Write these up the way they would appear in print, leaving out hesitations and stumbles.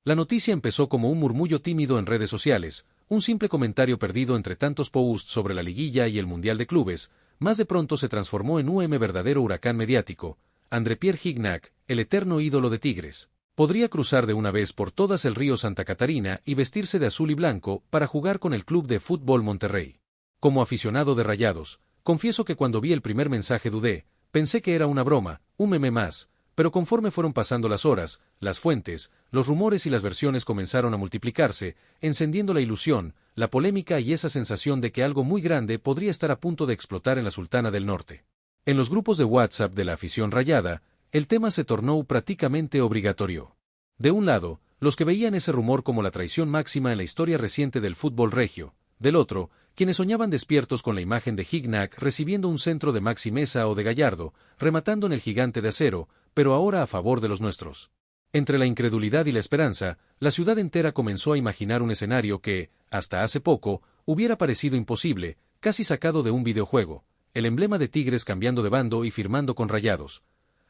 La noticia empezó como un murmullo tímido en redes sociales, un simple comentario perdido entre tantos posts sobre la liguilla y el Mundial de Clubes, más de pronto se transformó en un verdadero huracán mediático. André-Pierre Gignac, el eterno ídolo de Tigres, podría cruzar de una vez por todas el río Santa Catarina y vestirse de azul y blanco para jugar con el Club de Fútbol Monterrey. Como aficionado de Rayados, confieso que cuando vi el primer mensaje dudé, pensé que era una broma, un meme más, pero conforme fueron pasando las horas, las fuentes, los rumores y las versiones comenzaron a multiplicarse, encendiendo la ilusión, la polémica y esa sensación de que algo muy grande podría estar a punto de explotar en la Sultana del Norte. En los grupos de WhatsApp de la afición rayada, el tema se tornó prácticamente obligatorio. De un lado, los que veían ese rumor como la traición máxima en la historia reciente del fútbol regio, del otro, quienes soñaban despiertos con la imagen de Gignac recibiendo un centro de Maxi Meza o de Gallardo, rematando en el Gigante de Acero, pero ahora a favor de los nuestros. Entre la incredulidad y la esperanza, la ciudad entera comenzó a imaginar un escenario que, hasta hace poco, hubiera parecido imposible, casi sacado de un videojuego, el emblema de Tigres cambiando de bando y firmando con Rayados.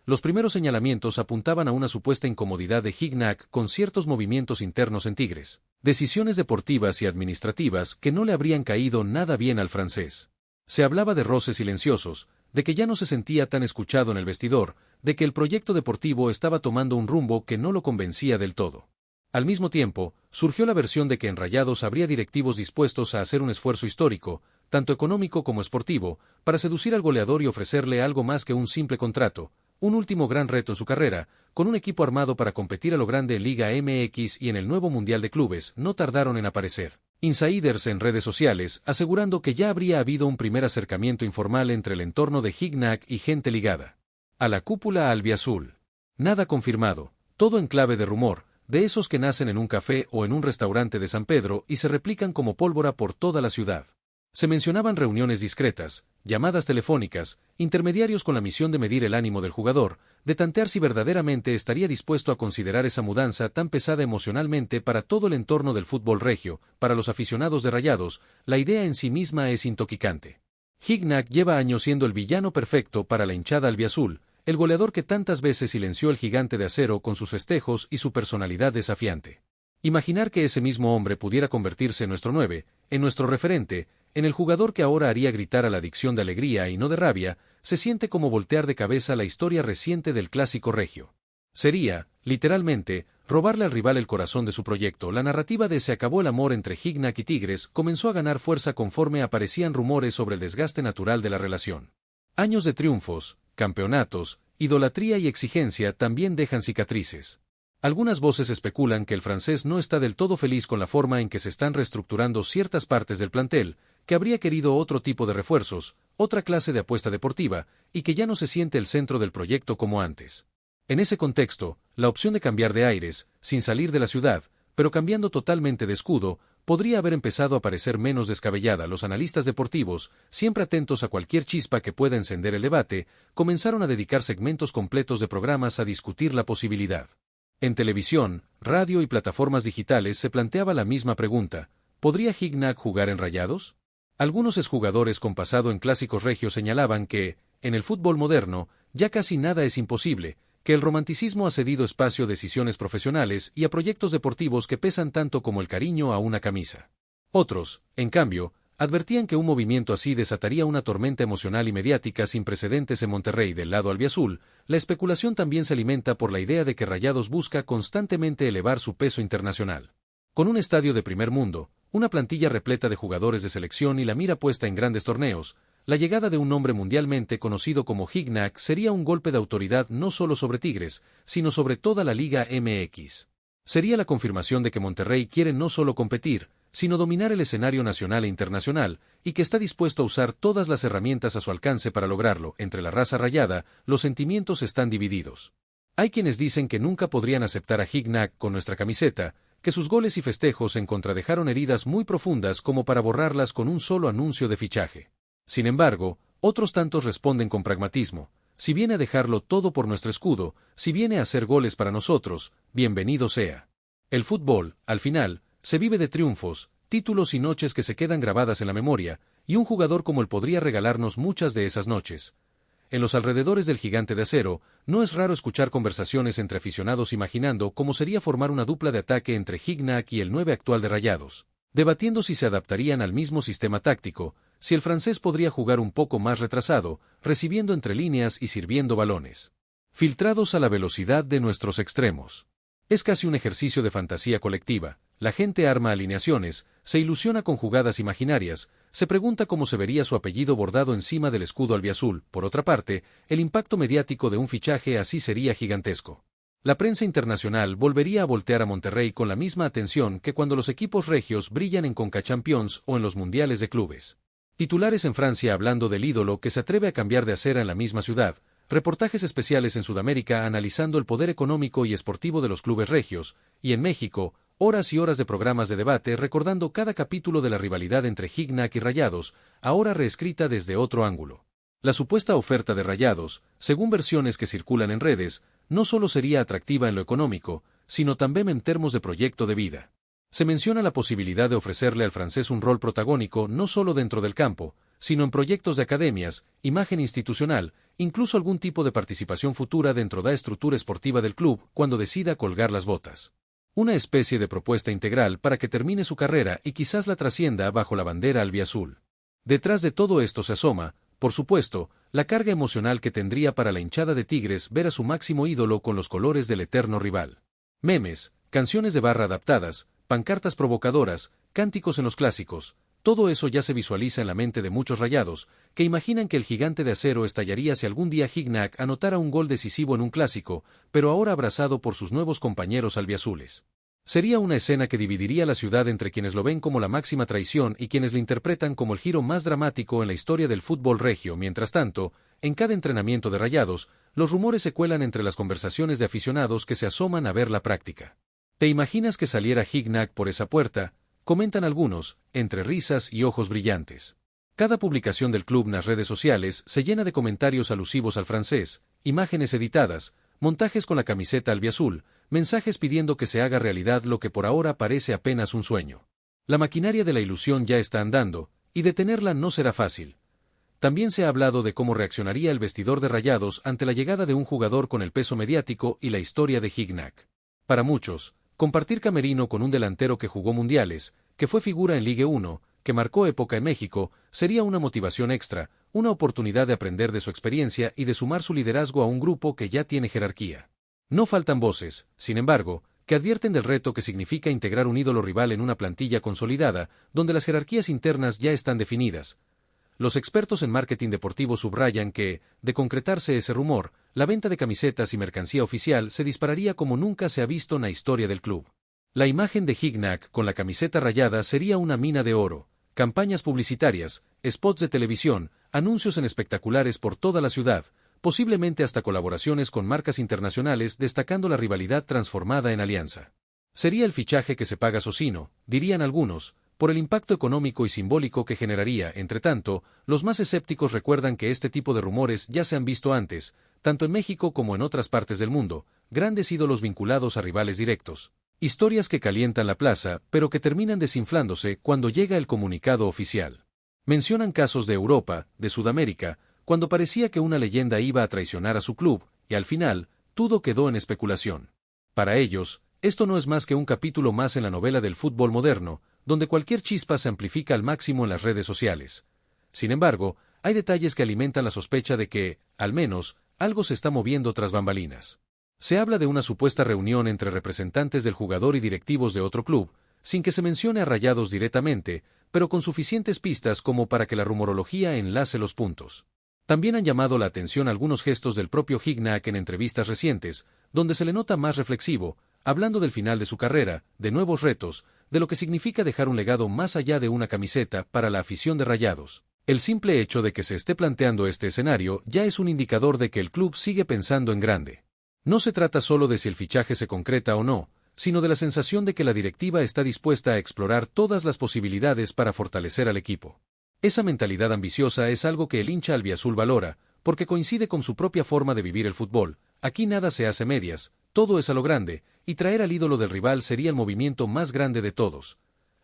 Los primeros señalamientos apuntaban a una supuesta incomodidad de Gignac con ciertos movimientos internos en Tigres, decisiones deportivas y administrativas que no le habrían caído nada bien al francés. Se hablaba de roces silenciosos, de que ya no se sentía tan escuchado en el vestidor, de que el proyecto deportivo estaba tomando un rumbo que no lo convencía del todo. Al mismo tiempo, surgió la versión de que en Rayados habría directivos dispuestos a hacer un esfuerzo histórico, tanto económico como esportivo, para seducir al goleador y ofrecerle algo más que un simple contrato, un último gran reto en su carrera, con un equipo armado para competir a lo grande en Liga MX y en el nuevo Mundial de Clubes. No tardaron en aparecer insiders en redes sociales asegurando que ya habría habido un primer acercamiento informal entre el entorno de Gignac y gente ligada a la cúpula albiazul. Nada confirmado, todo en clave de rumor, de esos que nacen en un café o en un restaurante de San Pedro y se replican como pólvora por toda la ciudad. Se mencionaban reuniones discretas, llamadas telefónicas, intermediarios con la misión de medir el ánimo del jugador, de tantear si verdaderamente estaría dispuesto a considerar esa mudanza tan pesada emocionalmente para todo el entorno del fútbol regio. Para los aficionados de Rayados, la idea en sí misma es intoxicante. Gignac lleva años siendo el villano perfecto para la hinchada albiazul, el goleador que tantas veces silenció el Gigante de Acero con sus festejos y su personalidad desafiante. Imaginar que ese mismo hombre pudiera convertirse en nuestro 9, en nuestro referente, en el jugador que ahora haría gritar a la adicción de alegría y no de rabia, se siente como voltear de cabeza la historia reciente del clásico regio. Sería, literalmente, robarle al rival el corazón de su proyecto. La narrativa de Se acabó el amor entre Gignac y Tigres comenzó a ganar fuerza conforme aparecían rumores sobre el desgaste natural de la relación. Años de triunfos, campeonatos, idolatría y exigencia también dejan cicatrices. Algunas voces especulan que el francés no está del todo feliz con la forma en que se están reestructurando ciertas partes del plantel, que habría querido otro tipo de refuerzos, otra clase de apuesta deportiva, y que ya no se siente el centro del proyecto como antes. En ese contexto, la opción de cambiar de aires, sin salir de la ciudad, pero cambiando totalmente de escudo, podría haber empezado a parecer menos descabellada. Los analistas deportivos, siempre atentos a cualquier chispa que pueda encender el debate, comenzaron a dedicar segmentos completos de programas a discutir la posibilidad. En televisión, radio y plataformas digitales se planteaba la misma pregunta: ¿podría Gignac jugar en Rayados? Algunos exjugadores con pasado en clásicos regios señalaban que, en el fútbol moderno, ya casi nada es imposible, que el romanticismo ha cedido espacio a decisiones profesionales y a proyectos deportivos que pesan tanto como el cariño a una camisa. Otros, en cambio, advertían que un movimiento así desataría una tormenta emocional y mediática sin precedentes en Monterrey. Del lado albiazul, la especulación también se alimenta por la idea de que Rayados busca constantemente elevar su peso internacional. Con un estadio de primer mundo, una plantilla repleta de jugadores de selección y la mira puesta en grandes torneos, la llegada de un hombre mundialmente conocido como Gignac sería un golpe de autoridad no solo sobre Tigres, sino sobre toda la Liga MX. Sería la confirmación de que Monterrey quiere no solo competir, sino dominar el escenario nacional e internacional, y que está dispuesto a usar todas las herramientas a su alcance para lograrlo. Entre la raza rayada, los sentimientos están divididos. Hay quienes dicen que nunca podrían aceptar a Gignac con nuestra camiseta, que sus goles y festejos en contra dejaron heridas muy profundas como para borrarlas con un solo anuncio de fichaje. Sin embargo, otros tantos responden con pragmatismo: si viene a dejarlo todo por nuestro escudo, si viene a hacer goles para nosotros, bienvenido sea. El fútbol, al final, se vive de triunfos, títulos y noches que se quedan grabadas en la memoria, y un jugador como él podría regalarnos muchas de esas noches. en los alrededores del Gigante de Acero, no es raro escuchar conversaciones entre aficionados imaginando cómo sería formar una dupla de ataque entre Gignac y el 9 actual de Rayados, debatiendo si se adaptarían al mismo sistema táctico, si el francés podría jugar un poco más retrasado, recibiendo entre líneas y sirviendo balones filtrados a la velocidad de nuestros extremos. Es casi un ejercicio de fantasía colectiva. La gente arma alineaciones, se ilusiona con jugadas imaginarias, se pregunta cómo se vería su apellido bordado encima del escudo albiazul. Por otra parte, el impacto mediático de un fichaje así sería gigantesco. La prensa internacional volvería a voltear a Monterrey con la misma atención que cuando los equipos regios brillan en Concachampions o en los mundiales de clubes. Titulares en Francia hablando del ídolo que se atreve a cambiar de acera en la misma ciudad, reportajes especiales en Sudamérica analizando el poder económico y esportivo de los clubes regios, y en México, horas y horas de programas de debate recordando cada capítulo de la rivalidad entre Gignac y Rayados, ahora reescrita desde otro ángulo. La supuesta oferta de Rayados, según versiones que circulan en redes, no solo sería atractiva en lo económico, sino también en términos de proyecto de vida. Se menciona la posibilidad de ofrecerle al francés un rol protagónico no solo dentro del campo, sino en proyectos de academias, imagen institucional, incluso algún tipo de participación futura dentro de la estructura esportiva del club cuando decida colgar las botas. Una especie de propuesta integral para que termine su carrera y quizás la trascienda bajo la bandera albiazul. Detrás de todo esto se asoma, por supuesto, la carga emocional que tendría para la hinchada de Tigres ver a su máximo ídolo con los colores del eterno rival. Memes, canciones de barra adaptadas, pancartas provocadoras, cánticos en los clásicos, todo eso ya se visualiza en la mente de muchos rayados, que imaginan que el Gigante de Acero estallaría si algún día Gignac anotara un gol decisivo en un clásico, pero ahora abrazado por sus nuevos compañeros albiazules. Sería una escena que dividiría la ciudad entre quienes lo ven como la máxima traición y quienes lo interpretan como el giro más dramático en la historia del fútbol regio. Mientras tanto, en cada entrenamiento de Rayados, los rumores se cuelan entre las conversaciones de aficionados que se asoman a ver la práctica. ¿Te imaginas que saliera Gignac por esa puerta? Comentan algunos, entre risas y ojos brillantes. Cada publicación del club en las redes sociales se llena de comentarios alusivos al francés, imágenes editadas, montajes con la camiseta albiazul, mensajes pidiendo que se haga realidad lo que por ahora parece apenas un sueño. La maquinaria de la ilusión ya está andando, y detenerla no será fácil. También se ha hablado de cómo reaccionaría el vestidor de Rayados ante la llegada de un jugador con el peso mediático y la historia de Gignac. Para muchos, compartir camerino con un delantero que jugó mundiales, que fue figura en Ligue 1, que marcó época en México, sería una motivación extra, una oportunidad de aprender de su experiencia y de sumar su liderazgo a un grupo que ya tiene jerarquía. No faltan voces, sin embargo, que advierten del reto que significa integrar un ídolo rival en una plantilla consolidada, donde las jerarquías internas ya están definidas. Los expertos en marketing deportivo subrayan que, de concretarse ese rumor, la venta de camisetas y mercancía oficial se dispararía como nunca se ha visto en la historia del club. La imagen de Gignac con la camiseta rayada sería una mina de oro, campañas publicitarias, spots de televisión, anuncios en espectaculares por toda la ciudad, posiblemente hasta colaboraciones con marcas internacionales destacando la rivalidad transformada en alianza. Sería el fichaje que se paga Socino, dirían algunos, por el impacto económico y simbólico que generaría. Entretanto, los más escépticos recuerdan que este tipo de rumores ya se han visto antes, tanto en México como en otras partes del mundo, grandes ídolos vinculados a rivales directos. Historias que calientan la plaza, pero que terminan desinflándose cuando llega el comunicado oficial. Mencionan casos de Europa, de Sudamérica, cuando parecía que una leyenda iba a traicionar a su club, y al final, todo quedó en especulación. Para ellos, esto no es más que un capítulo más en la novela del fútbol moderno, donde cualquier chispa se amplifica al máximo en las redes sociales. Sin embargo, hay detalles que alimentan la sospecha de que, al menos, algo se está moviendo tras bambalinas. Se habla de una supuesta reunión entre representantes del jugador y directivos de otro club, sin que se mencione a Rayados directamente, pero con suficientes pistas como para que la rumorología enlace los puntos. También han llamado la atención algunos gestos del propio Gignac en entrevistas recientes, donde se le nota más reflexivo, hablando del final de su carrera, de nuevos retos, de lo que significa dejar un legado más allá de una camiseta para la afición de Rayados. El simple hecho de que se esté planteando este escenario ya es un indicador de que el club sigue pensando en grande. No se trata solo de si el fichaje se concreta o no, sino de la sensación de que la directiva está dispuesta a explorar todas las posibilidades para fortalecer al equipo. Esa mentalidad ambiciosa es algo que el hincha albiazul valora, porque coincide con su propia forma de vivir el fútbol. Aquí nada se hace medias, todo es a lo grande, y traer al ídolo del rival sería el movimiento más grande de todos.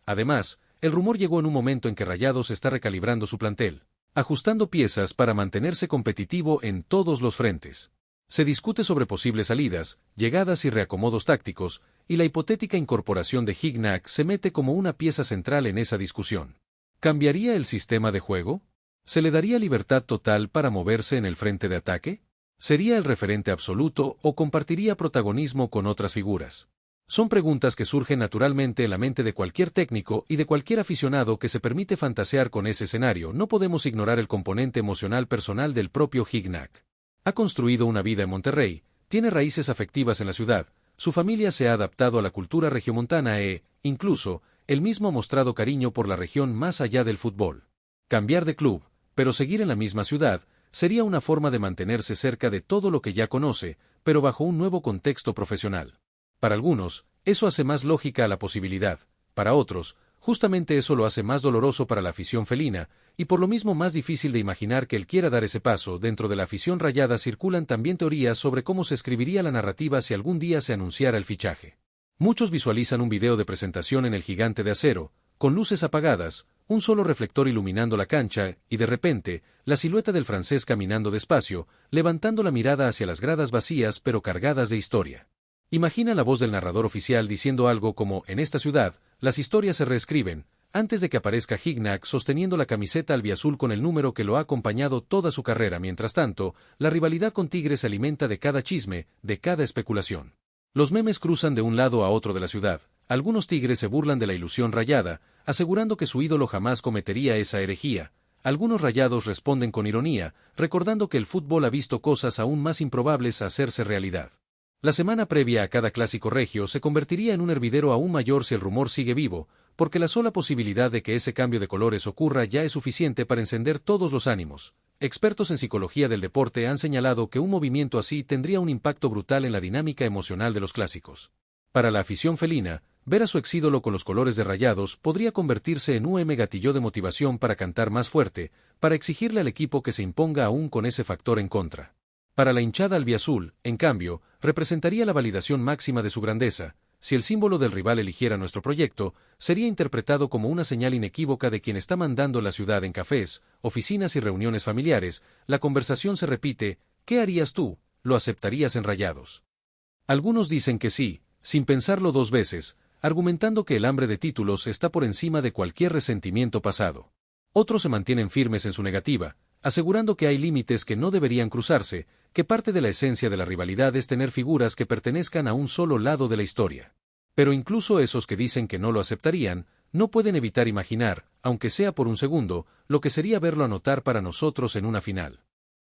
Además, el rumor llegó en un momento en que Rayados está recalibrando su plantel. ajustando piezas para mantenerse competitivo en todos los frentes. Se discute sobre posibles salidas, llegadas y reacomodos tácticos, y la hipotética incorporación de Gignac se mete como una pieza central en esa discusión. ¿Cambiaría el sistema de juego? ¿Se le daría libertad total para moverse en el frente de ataque? ¿Sería el referente absoluto o compartiría protagonismo con otras figuras? Son preguntas que surgen naturalmente en la mente de cualquier técnico y de cualquier aficionado que se permite fantasear con ese escenario. No podemos ignorar el componente emocional personal del propio Gignac. Ha construido una vida en Monterrey, tiene raíces afectivas en la ciudad, su familia se ha adaptado a la cultura regiomontana incluso, él mismo ha mostrado cariño por la región más allá del fútbol. Cambiar de club, pero seguir en la misma ciudad, sería una forma de mantenerse cerca de todo lo que ya conoce, pero bajo un nuevo contexto profesional. Para algunos, eso hace más lógica a la posibilidad, para otros, justamente eso lo hace más doloroso para la afición felina, y por lo mismo más difícil de imaginar que él quiera dar ese paso. Dentro de la afición rayada circulan también teorías sobre cómo se escribiría la narrativa si algún día se anunciara el fichaje. Muchos visualizan un video de presentación en el Gigante de Acero, con luces apagadas, un solo reflector iluminando la cancha, y de repente, la silueta del francés caminando despacio, levantando la mirada hacia las gradas vacías pero cargadas de historia. Imagina la voz del narrador oficial diciendo algo como: en esta ciudad, las historias se reescriben, antes de que aparezca Gignac sosteniendo la camiseta albiazul con el número que lo ha acompañado toda su carrera. Mientras tanto, la rivalidad con Tigres se alimenta de cada chisme, de cada especulación. Los memes cruzan de un lado a otro de la ciudad, algunos tigres se burlan de la ilusión rayada, asegurando que su ídolo jamás cometería esa herejía, algunos rayados responden con ironía, recordando que el fútbol ha visto cosas aún más improbables hacerse realidad. La semana previa a cada clásico regio se convertiría en un hervidero aún mayor si el rumor sigue vivo, porque la sola posibilidad de que ese cambio de colores ocurra ya es suficiente para encender todos los ánimos. Expertos en psicología del deporte han señalado que un movimiento así tendría un impacto brutal en la dinámica emocional de los clásicos. Para la afición felina, ver a su exídolo con los colores de Rayados podría convertirse en un gatillo de motivación para cantar más fuerte, para exigirle al equipo que se imponga aún con ese factor en contra. Para la hinchada albiazul, en cambio, representaría la validación máxima de su grandeza. Si el símbolo del rival eligiera nuestro proyecto, sería interpretado como una señal inequívoca de quien está mandando la ciudad. En cafés, oficinas y reuniones familiares, la conversación se repite: ¿qué harías tú? ¿Lo aceptarías en Rayados? Algunos dicen que sí, sin pensarlo dos veces, argumentando que el hambre de títulos está por encima de cualquier resentimiento pasado. Otros se mantienen firmes en su negativa, asegurando que hay límites que no deberían cruzarse, que parte de la esencia de la rivalidad es tener figuras que pertenezcan a un solo lado de la historia. Pero incluso esos que dicen que no lo aceptarían, no pueden evitar imaginar, aunque sea por un segundo, lo que sería verlo anotar para nosotros en una final.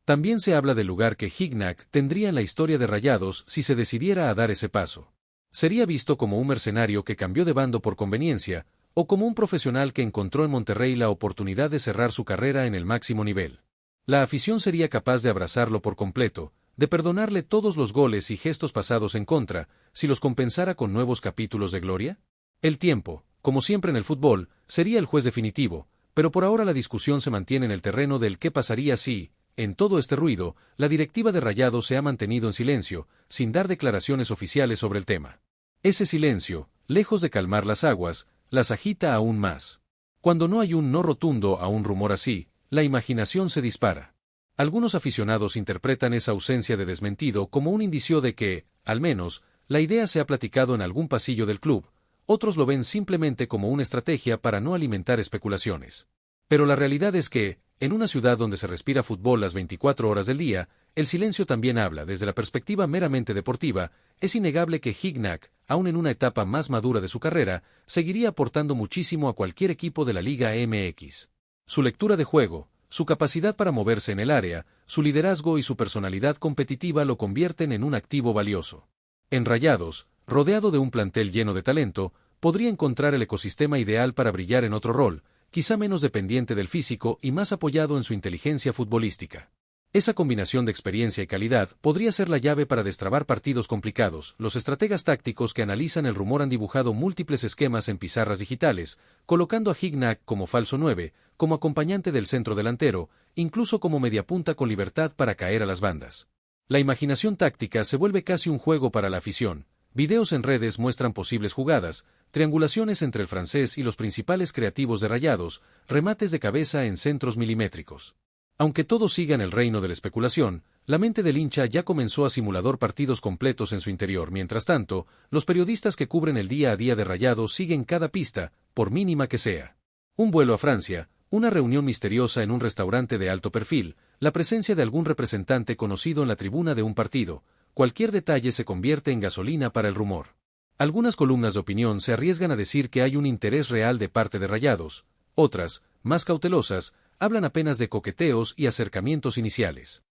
También se habla del lugar que Gignac tendría en la historia de Rayados si se decidiera a dar ese paso. Sería visto como un mercenario que cambió de bando por conveniencia, o como un profesional que encontró en Monterrey la oportunidad de cerrar su carrera en el máximo nivel. La afición sería capaz de abrazarlo por completo, de perdonarle todos los goles y gestos pasados en contra, si los compensara con nuevos capítulos de gloria. El tiempo, como siempre en el fútbol, sería el juez definitivo, pero por ahora la discusión se mantiene en el terreno del qué pasaría si, en todo este ruido, la directiva de Rayados se ha mantenido en silencio, sin dar declaraciones oficiales sobre el tema. Ese silencio, lejos de calmar las aguas, las agita aún más. Cuando no hay un no rotundo a un rumor así, la imaginación se dispara. Algunos aficionados interpretan esa ausencia de desmentido como un indicio de que, al menos, la idea se ha platicado en algún pasillo del club, otros lo ven simplemente como una estrategia para no alimentar especulaciones. Pero la realidad es que, en una ciudad donde se respira fútbol las 24 horas del día, el silencio también habla. Desde la perspectiva meramente deportiva, es innegable que Gignac, aun en una etapa más madura de su carrera, seguiría aportando muchísimo a cualquier equipo de la Liga MX. Su lectura de juego, su capacidad para moverse en el área, su liderazgo y su personalidad competitiva lo convierten en un activo valioso. En Rayados, rodeado de un plantel lleno de talento, podría encontrar el ecosistema ideal para brillar en otro rol, quizá menos dependiente del físico y más apoyado en su inteligencia futbolística. Esa combinación de experiencia y calidad podría ser la llave para destrabar partidos complicados. Los estrategas tácticos que analizan el rumor han dibujado múltiples esquemas en pizarras digitales, colocando a Gignac como falso 9, como acompañante del centro delantero, incluso como mediapunta con libertad para caer a las bandas. La imaginación táctica se vuelve casi un juego para la afición. Videos en redes muestran posibles jugadas, triangulaciones entre el francés y los principales creativos de Rayados, remates de cabeza en centros milimétricos. Aunque todo siga en el reino de la especulación, la mente del hincha ya comenzó a simular partidos completos en su interior. Mientras tanto, los periodistas que cubren el día a día de Rayados siguen cada pista, por mínima que sea. Un vuelo a Francia, una reunión misteriosa en un restaurante de alto perfil, la presencia de algún representante conocido en la tribuna de un partido, cualquier detalle se convierte en gasolina para el rumor. Algunas columnas de opinión se arriesgan a decir que hay un interés real de parte de Rayados, otras, más cautelosas, hablan apenas de coqueteos y acercamientos iniciales.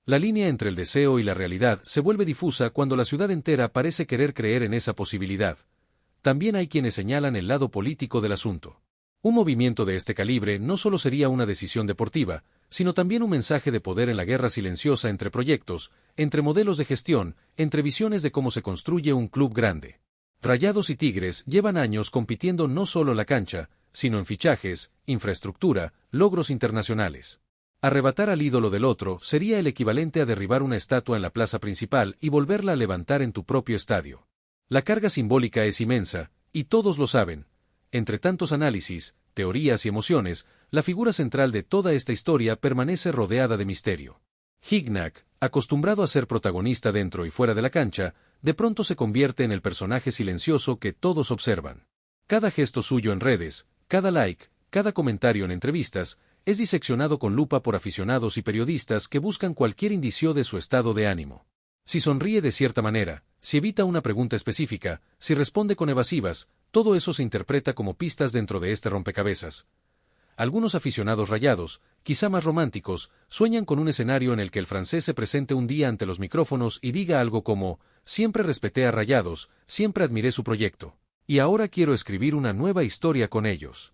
La línea entre el deseo y la realidad se vuelve difusa cuando la ciudad entera parece querer creer en esa posibilidad. También hay quienes señalan el lado político del asunto. Un movimiento de este calibre no solo sería una decisión deportiva, sino también un mensaje de poder en la guerra silenciosa entre proyectos, entre modelos de gestión, entre visiones de cómo se construye un club grande. Rayados y Tigres llevan años compitiendo no solo en la cancha, sino en fichajes, infraestructura, logros internacionales. Arrebatar al ídolo del otro sería el equivalente a derribar una estatua en la plaza principal y volverla a levantar en tu propio estadio. La carga simbólica es inmensa, y todos lo saben. Entre tantos análisis, teorías y emociones, la figura central de toda esta historia permanece rodeada de misterio. Gignac, acostumbrado a ser protagonista dentro y fuera de la cancha, de pronto se convierte en el personaje silencioso que todos observan. Cada gesto suyo en redes, cada like, cada comentario en entrevistas, es diseccionado con lupa por aficionados y periodistas que buscan cualquier indicio de su estado de ánimo. Si sonríe de cierta manera, si evita una pregunta específica, si responde con evasivas, todo eso se interpreta como pistas dentro de este rompecabezas. Algunos aficionados rayados, quizá más románticos, sueñan con un escenario en el que el francés se presente un día ante los micrófonos y diga algo como: siempre respeté a Rayados, siempre admiré su proyecto, y ahora quiero escribir una nueva historia con ellos.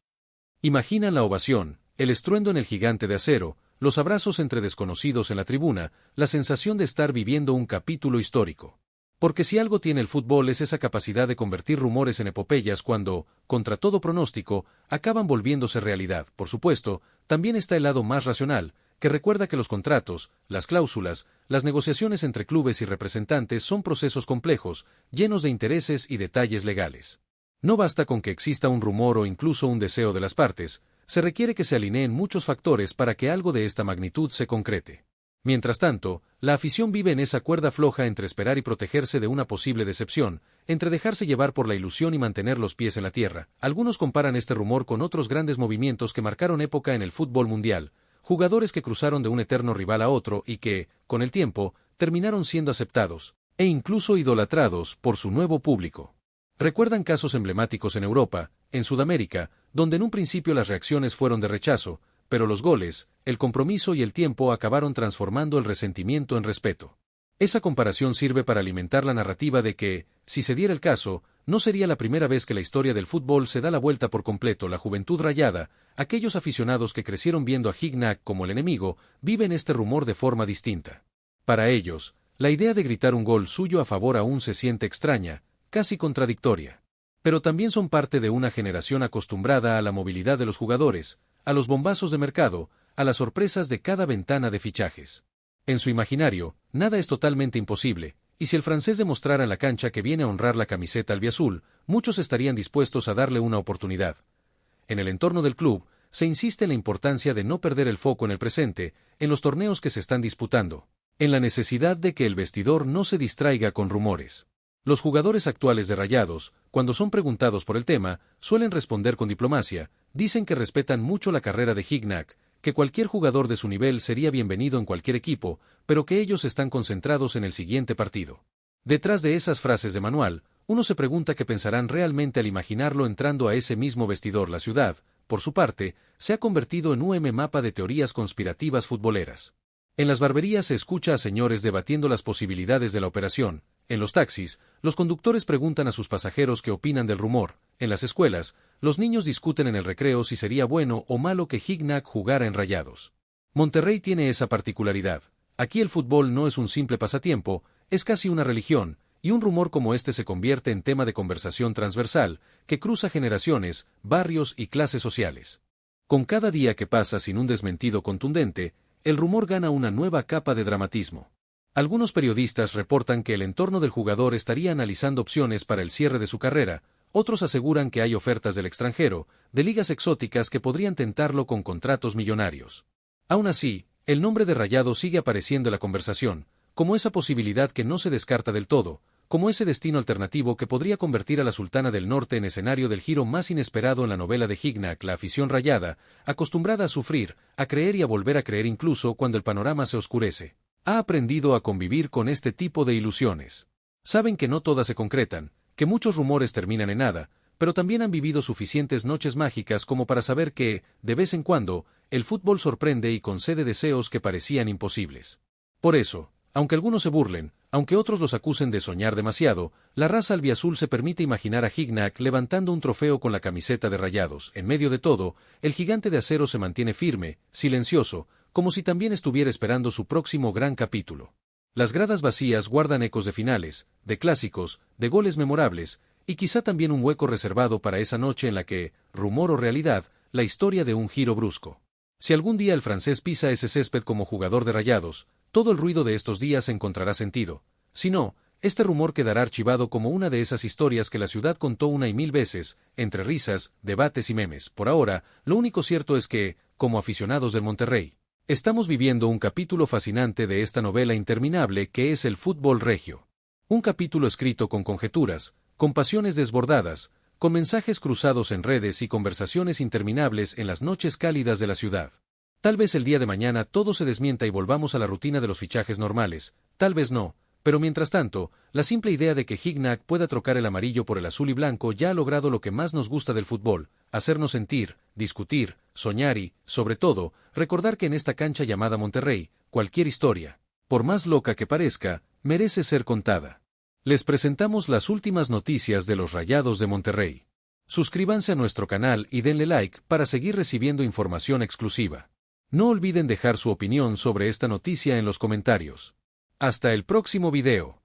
Imaginan la ovación, el estruendo en el Gigante de Acero, los abrazos entre desconocidos en la tribuna, la sensación de estar viviendo un capítulo histórico. Porque si algo tiene el fútbol es esa capacidad de convertir rumores en epopeyas cuando, contra todo pronóstico, acaban volviéndose realidad. Por supuesto, también está el lado más racional, que recuerda que los contratos, las cláusulas, las negociaciones entre clubes y representantes son procesos complejos, llenos de intereses y detalles legales. No basta con que exista un rumor o incluso un deseo de las partes, se requiere que se alineen muchos factores para que algo de esta magnitud se concrete. Mientras tanto, la afición vive en esa cuerda floja entre esperar y protegerse de una posible decepción, entre dejarse llevar por la ilusión y mantener los pies en la tierra. Algunos comparan este rumor con otros grandes movimientos que marcaron época en el fútbol mundial, jugadores que cruzaron de un eterno rival a otro y que, con el tiempo, terminaron siendo aceptados, e incluso idolatrados, por su nuevo público. Recuerdan casos emblemáticos en Europa, en Sudamérica, donde en un principio las reacciones fueron de rechazo, pero los goles, el compromiso y el tiempo acabaron transformando el resentimiento en respeto. Esa comparación sirve para alimentar la narrativa de que, si se diera el caso, no sería la primera vez que la historia del fútbol se da la vuelta por completo. La juventud rayada, aquellos aficionados que crecieron viendo a Gignac como el enemigo, viven este rumor de forma distinta. Para ellos, la idea de gritar un gol suyo a favor aún se siente extraña, casi contradictoria. Pero también son parte de una generación acostumbrada a la movilidad de los jugadores, a los bombazos de mercado, a las sorpresas de cada ventana de fichajes. En su imaginario, nada es totalmente imposible, y si el francés demostrara en la cancha que viene a honrar la camiseta albiazul, muchos estarían dispuestos a darle una oportunidad. En el entorno del club, se insiste en la importancia de no perder el foco en el presente, en los torneos que se están disputando, en la necesidad de que el vestidor no se distraiga con rumores. Los jugadores actuales de Rayados, cuando son preguntados por el tema, suelen responder con diplomacia, dicen que respetan mucho la carrera de Gignac, que cualquier jugador de su nivel sería bienvenido en cualquier equipo, pero que ellos están concentrados en el siguiente partido. Detrás de esas frases de manual, uno se pregunta qué pensarán realmente al imaginarlo entrando a ese mismo vestidor. La ciudad, por su parte, se ha convertido en un mapa de teorías conspirativas futboleras. En las barberías se escucha a señores debatiendo las posibilidades de la operación. En los taxis, los conductores preguntan a sus pasajeros qué opinan del rumor. En las escuelas, los niños discuten en el recreo si sería bueno o malo que Gignac jugara en Rayados. Monterrey tiene esa particularidad. Aquí el fútbol no es un simple pasatiempo, es casi una religión, y un rumor como este se convierte en tema de conversación transversal, que cruza generaciones, barrios y clases sociales. Con cada día que pasa sin un desmentido contundente, el rumor gana una nueva capa de dramatismo. Algunos periodistas reportan que el entorno del jugador estaría analizando opciones para el cierre de su carrera, Otros aseguran que hay ofertas del extranjero, de ligas exóticas que podrían tentarlo con contratos millonarios. Aún así, el nombre de Rayados sigue apareciendo en la conversación, como esa posibilidad que no se descarta del todo, como ese destino alternativo que podría convertir a la Sultana del Norte en escenario del giro más inesperado en la novela de Gignac. La afición rayada, acostumbrada a sufrir, a creer y a volver a creer incluso cuando el panorama se oscurece, ha aprendido a convivir con este tipo de ilusiones. Saben que no todas se concretan, que muchos rumores terminan en nada, pero también han vivido suficientes noches mágicas como para saber que, de vez en cuando, el fútbol sorprende y concede deseos que parecían imposibles. Por eso, aunque algunos se burlen, aunque otros los acusen de soñar demasiado, la raza albiazul se permite imaginar a Gignac levantando un trofeo con la camiseta de Rayados. En medio de todo, el gigante de acero se mantiene firme, silencioso, como si también estuviera esperando su próximo gran capítulo. Las gradas vacías guardan ecos de finales, de clásicos, de goles memorables, y quizá también un hueco reservado para esa noche en la que, rumor o realidad, la historia de un giro brusco. Si algún día el francés pisa ese césped como jugador de Rayados, todo el ruido de estos días encontrará sentido. Si no, este rumor quedará archivado como una de esas historias que la ciudad contó una y mil veces, entre risas, debates y memes. Por ahora, lo único cierto es que, como aficionados del Monterrey, estamos viviendo un capítulo fascinante de esta novela interminable que es el fútbol regio. Un capítulo escrito con conjeturas, con pasiones desbordadas, con mensajes cruzados en redes y conversaciones interminables en las noches cálidas de la ciudad. Tal vez el día de mañana todo se desmienta y volvamos a la rutina de los fichajes normales, tal vez no, pero mientras tanto, la simple idea de que Gignac pueda trocar el amarillo por el azul y blanco ya ha logrado lo que más nos gusta del fútbol, hacernos sentir, discutir, soñar y, sobre todo, recordar que en esta cancha llamada Monterrey, cualquier historia, por más loca que parezca, merece ser contada. Les presentamos las últimas noticias de los Rayados de Monterrey. Suscríbanse a nuestro canal y denle like para seguir recibiendo información exclusiva. No olviden dejar su opinión sobre esta noticia en los comentarios. Hasta el próximo video.